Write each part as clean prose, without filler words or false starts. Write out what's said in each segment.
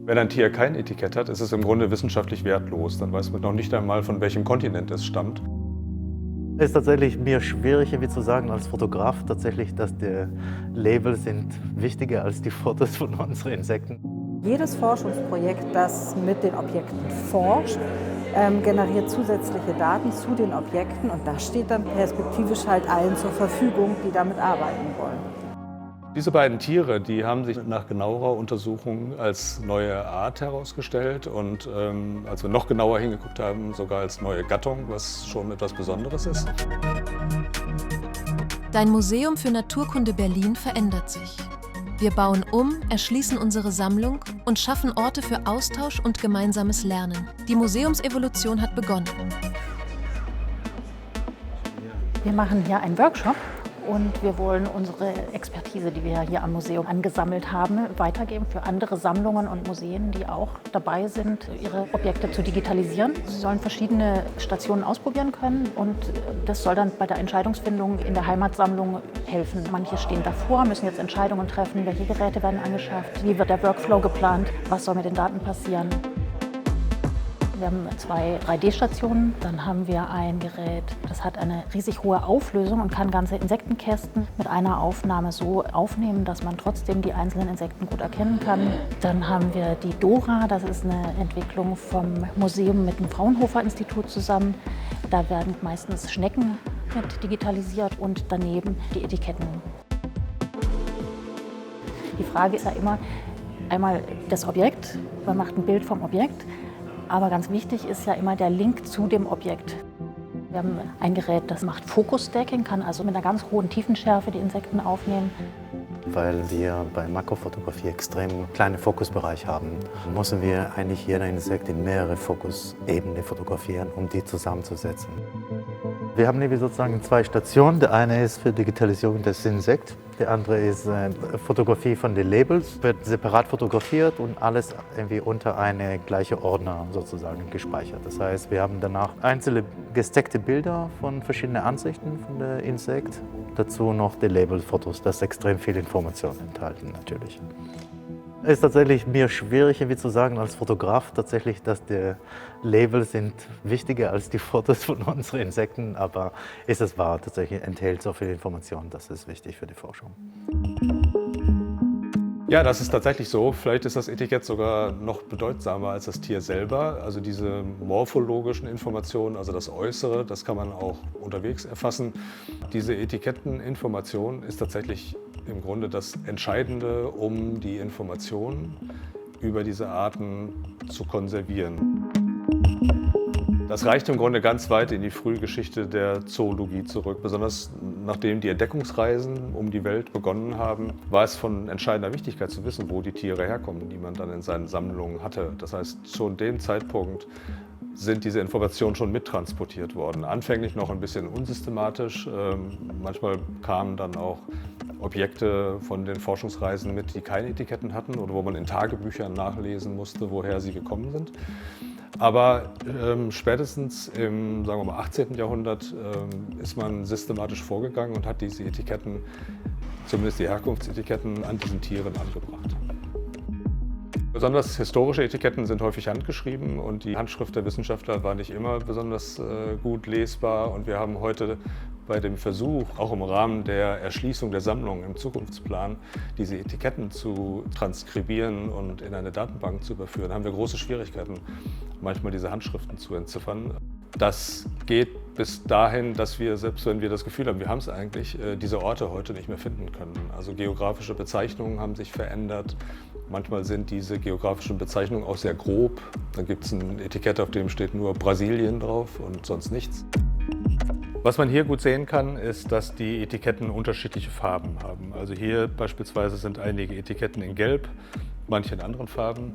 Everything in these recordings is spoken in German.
Wenn ein Tier kein Etikett hat, ist es im Grunde wissenschaftlich wertlos. Dann weiß man noch nicht einmal, von welchem Kontinent es stammt. Es ist tatsächlich mir schwierig, irgendwie zu sagen als Fotograf tatsächlich, dass die Labels sind wichtiger als die Fotos von unseren Insekten. Jedes Forschungsprojekt, das mit den Objekten forscht, generiert zusätzliche Daten zu den Objekten und das steht dann perspektivisch halt allen zur Verfügung, die damit arbeiten wollen. Diese beiden Tiere, die haben sich nach genauerer Untersuchung als neue Art herausgestellt und als wir noch genauer hingeguckt haben, sogar als neue Gattung, was schon etwas Besonderes ist. Dein Museum für Naturkunde Berlin verändert sich. Wir bauen um, erschließen unsere Sammlung und schaffen Orte für Austausch und gemeinsames Lernen. Die Museumsevolution hat begonnen. Wir machen hier einen Workshop und wir wollen unsere Expertise, die wir hier am Museum angesammelt haben, weitergeben für andere Sammlungen und Museen, die auch dabei sind, ihre Objekte zu digitalisieren. Sie sollen verschiedene Stationen ausprobieren können und das soll dann bei der Entscheidungsfindung in der Heimatsammlung helfen. Manche stehen davor, müssen jetzt Entscheidungen treffen, welche Geräte werden angeschafft, wie wird der Workflow geplant, was soll mit den Daten passieren. Wir haben 2 3D-Stationen, dann haben wir ein Gerät, das hat eine riesig hohe Auflösung und kann ganze Insektenkästen mit einer Aufnahme so aufnehmen, dass man trotzdem die einzelnen Insekten gut erkennen kann. Dann haben wir die Dora, das ist eine Entwicklung vom Museum mit dem Fraunhofer-Institut zusammen. Da werden meistens Schnecken mit digitalisiert und daneben die Etiketten. Die Frage ist ja immer einmal das Objekt, man macht ein Bild vom Objekt. Aber ganz wichtig ist ja immer der Link zu dem Objekt. Wir haben ein Gerät, das macht Focus-Stacking, kann also mit einer ganz hohen Tiefenschärfe die Insekten aufnehmen. Weil wir bei Makrofotografie extrem kleine Fokusbereich haben, müssen wir eigentlich jeder Insekt in mehrere Fokusebenen fotografieren, um die zusammenzusetzen. Wir haben nämlich sozusagen 2 Stationen. Der eine ist für Digitalisierung des Insekts, der andere ist Fotografie von den Labels. Wird separat fotografiert und alles irgendwie unter eine gleiche Ordner sozusagen gespeichert. Das heißt, wir haben danach einzelne gestackte Bilder von verschiedenen Ansichten von der Insekt. Dazu noch die Labelfotos, das extrem viel Informationen enthalten natürlich. Es ist tatsächlich mir schwierig, irgendwie zu sagen als Fotograf tatsächlich, dass die Labels sind wichtiger als die Fotos von unseren Insekten, aber ist es wahr, tatsächlich enthält so viel Information, das ist wichtig für die Forschung. Ja, das ist tatsächlich so. Vielleicht ist das Etikett sogar noch bedeutsamer als das Tier selber. Also diese morphologischen Informationen, also das Äußere, das kann man auch unterwegs erfassen. Diese Etiketteninformation ist tatsächlich im Grunde das Entscheidende, um die Informationen über diese Arten zu konservieren. Das reicht im Grunde ganz weit in die Frühgeschichte der Zoologie zurück. Besonders nachdem die Entdeckungsreisen um die Welt begonnen haben, war es von entscheidender Wichtigkeit zu wissen, wo die Tiere herkommen, die man dann in seinen Sammlungen hatte. Das heißt, zu dem Zeitpunkt sind diese Informationen schon mittransportiert worden. Anfänglich noch ein bisschen unsystematisch. Manchmal kamen dann auch Objekte von den Forschungsreisen mit, die keine Etiketten hatten oder wo man in Tagebüchern nachlesen musste, woher sie gekommen sind. Aber spätestens im, sagen wir mal, 18. Jahrhundert ist man systematisch vorgegangen und hat diese Etiketten, zumindest die Herkunftsetiketten, an diesen Tieren angebracht. Besonders historische Etiketten sind häufig handgeschrieben und die Handschrift der Wissenschaftler war nicht immer besonders gut lesbar. Und wir haben heute bei dem Versuch, auch im Rahmen der Erschließung der Sammlung im Zukunftsplan, diese Etiketten zu transkribieren und in eine Datenbank zu überführen, haben wir große Schwierigkeiten, manchmal diese Handschriften zu entziffern. Das geht bis dahin, dass wir, selbst wenn wir das Gefühl haben, wir haben es eigentlich, diese Orte heute nicht mehr finden können. Also geografische Bezeichnungen haben sich verändert. Manchmal sind diese geografischen Bezeichnungen auch sehr grob. Dann gibt es ein Etikett, auf dem steht nur Brasilien drauf und sonst nichts. Was man hier gut sehen kann, ist, dass die Etiketten unterschiedliche Farben haben. Also hier beispielsweise sind einige Etiketten in Gelb, manche in anderen Farben.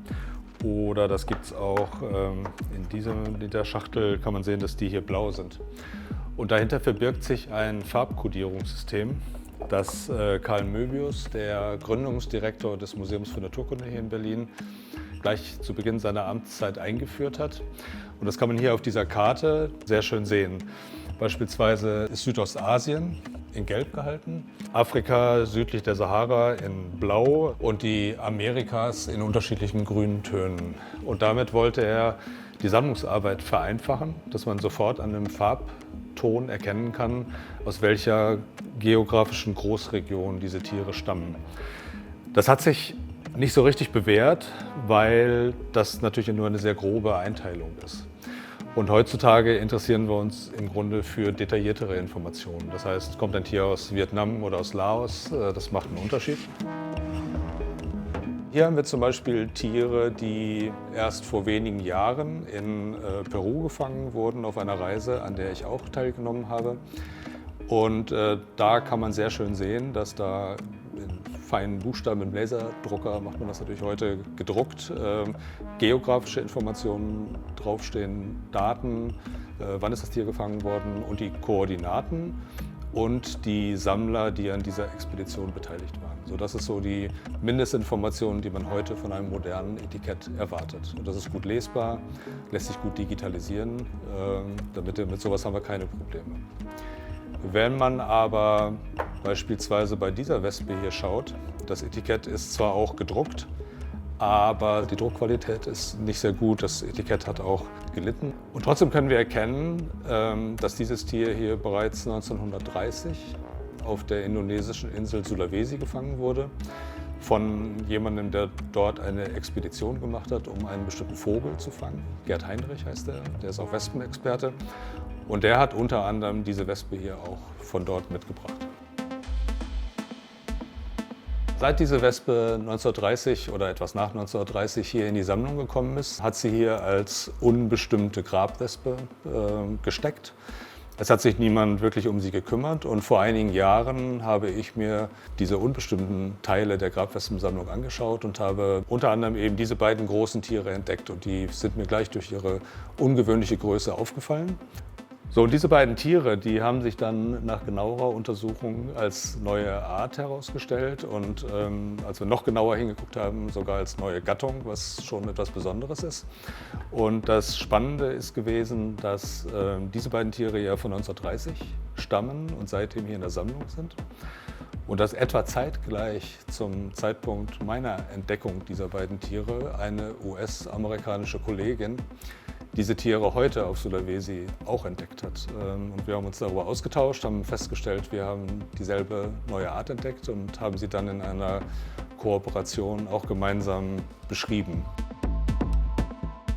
Oder das gibt es auch in der Schachtel, kann man sehen, dass die hier blau sind. Und dahinter verbirgt sich ein Farbkodierungssystem, das Karl Möbius, der Gründungsdirektor des Museums für Naturkunde hier in Berlin, gleich zu Beginn seiner Amtszeit eingeführt hat. Und das kann man hier auf dieser Karte sehr schön sehen. Beispielsweise ist Südostasien in Gelb gehalten, Afrika südlich der Sahara in Blau und die Amerikas in unterschiedlichen grünen Tönen. Und damit wollte er die Sammlungsarbeit vereinfachen, dass man sofort an einem Farbton erkennen kann, aus welcher geografischen Großregion diese Tiere stammen. Das hat sich nicht so richtig bewährt, weil das natürlich nur eine sehr grobe Einteilung ist. Und heutzutage interessieren wir uns im Grunde für detailliertere Informationen. Das heißt, kommt ein Tier aus Vietnam oder aus Laos, das macht einen Unterschied. Hier haben wir zum Beispiel Tiere, die erst vor wenigen Jahren in Peru gefangen wurden auf einer Reise, an der ich auch teilgenommen habe. Und da kann man sehr schön sehen, dass da in feinen Buchstaben im Laserdrucker, macht man das natürlich heute gedruckt, geografische Informationen draufstehen, Daten, wann ist das Tier gefangen worden und die Koordinaten und die Sammler, die an dieser Expedition beteiligt waren. So, das ist so die Mindestinformation, die man heute von einem modernen Etikett erwartet. Und das ist gut lesbar, lässt sich gut digitalisieren, mit sowas haben wir keine Probleme. Wenn man aber beispielsweise bei dieser Wespe hier schaut, das Etikett ist zwar auch gedruckt, aber die Druckqualität ist nicht sehr gut, das Etikett hat auch gelitten. Und trotzdem können wir erkennen, dass dieses Tier hier bereits 1930 auf der indonesischen Insel Sulawesi gefangen wurde, von jemandem, der dort eine Expedition gemacht hat, um einen bestimmten Vogel zu fangen. Gerd Heinrich heißt der ist auch Wespenexperte. Und der hat unter anderem diese Wespe hier auch von dort mitgebracht. Seit diese Wespe 1930 oder etwas nach 1930 hier in die Sammlung gekommen ist, hat sie hier als unbestimmte Grabwespe gesteckt. Es hat sich niemand wirklich um sie gekümmert und vor einigen Jahren habe ich mir diese unbestimmten Teile der Grabwespensammlung angeschaut und habe unter anderem eben diese beiden großen Tiere entdeckt und die sind mir gleich durch ihre ungewöhnliche Größe aufgefallen. So, und diese beiden Tiere, die haben sich dann nach genauerer Untersuchung als neue Art herausgestellt und als wir noch genauer hingeguckt haben, sogar als neue Gattung, was schon etwas Besonderes ist. Und das Spannende ist gewesen, dass diese beiden Tiere ja von 1930 stammen und seitdem hier in der Sammlung sind. Und dass etwa zeitgleich zum Zeitpunkt meiner Entdeckung dieser beiden Tiere eine US-amerikanische Kollegin diese Tiere heute auf Sulawesi auch entdeckt hat. Und wir haben uns darüber ausgetauscht, haben festgestellt, wir haben dieselbe neue Art entdeckt und haben sie dann in einer Kooperation auch gemeinsam beschrieben.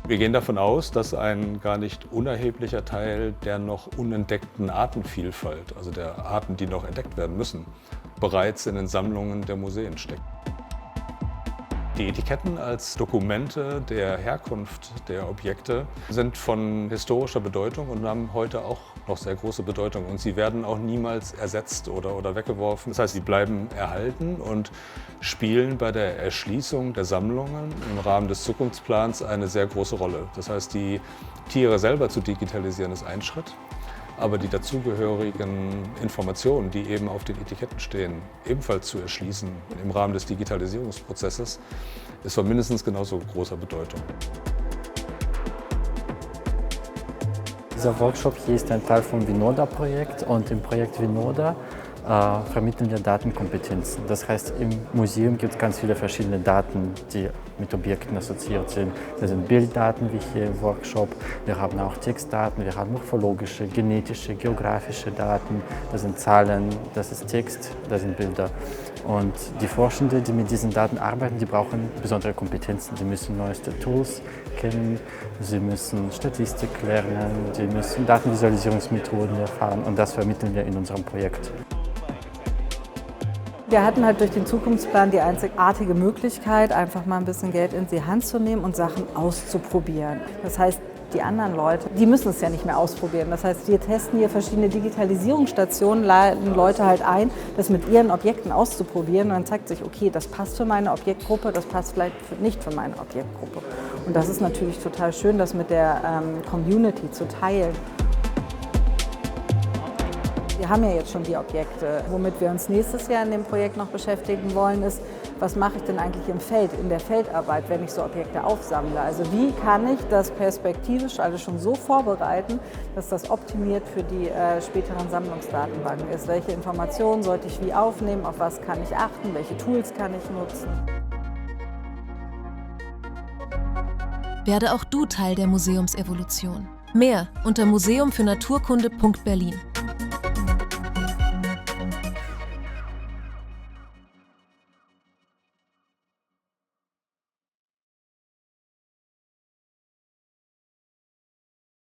Wir gehen davon aus, dass ein gar nicht unerheblicher Teil der noch unentdeckten Artenvielfalt, also der Arten, die noch entdeckt werden müssen, bereits in den Sammlungen der Museen steckt. Die Etiketten als Dokumente der Herkunft der Objekte sind von historischer Bedeutung und haben heute auch noch sehr große Bedeutung. Und sie werden auch niemals ersetzt oder weggeworfen. Das heißt, sie bleiben erhalten und spielen bei der Erschließung der Sammlungen im Rahmen des Zukunftsplans eine sehr große Rolle. Das heißt, die Tiere selber zu digitalisieren ist ein Schritt. Aber die dazugehörigen Informationen, die eben auf den Etiketten stehen, ebenfalls zu erschließen im Rahmen des Digitalisierungsprozesses, ist von mindestens genauso großer Bedeutung. Dieser Workshop hier ist ein Teil vom Vinoda-Projekt und im Projekt Vinoda vermitteln wir Datenkompetenzen. Das heißt, im Museum gibt es ganz viele verschiedene Daten, die mit Objekten assoziiert sind. Das sind Bilddaten, wie hier im Workshop. Wir haben auch Textdaten, wir haben morphologische, genetische, geografische Daten. Das sind Zahlen, das ist Text, das sind Bilder. Und die Forschenden, die mit diesen Daten arbeiten, die brauchen besondere Kompetenzen. Sie müssen neueste Tools kennen, sie müssen Statistik lernen, sie müssen Datenvisualisierungsmethoden erfahren und das vermitteln wir in unserem Projekt. Wir hatten halt durch den Zukunftsplan die einzigartige Möglichkeit, einfach mal ein bisschen Geld in die Hand zu nehmen und Sachen auszuprobieren. Das heißt, die anderen Leute, die müssen es ja nicht mehr ausprobieren. Das heißt, wir testen hier verschiedene Digitalisierungsstationen, laden Leute halt ein, das mit ihren Objekten auszuprobieren. Und dann zeigt sich, okay, das passt für meine Objektgruppe, das passt vielleicht nicht für meine Objektgruppe. Und das ist natürlich total schön, das mit der Community zu teilen. Wir haben ja jetzt schon die Objekte. Womit wir uns nächstes Jahr in dem Projekt noch beschäftigen wollen, ist, was mache ich denn eigentlich im Feld, in der Feldarbeit, wenn ich so Objekte aufsammle? Also wie kann ich das perspektivisch alles schon so vorbereiten, dass das optimiert für die späteren Sammlungsdatenbanken ist? Welche Informationen sollte ich wie aufnehmen, auf was kann ich achten, welche Tools kann ich nutzen? Werde auch du Teil der Museumsevolution. Mehr unter museumfürnaturkunde.berlin.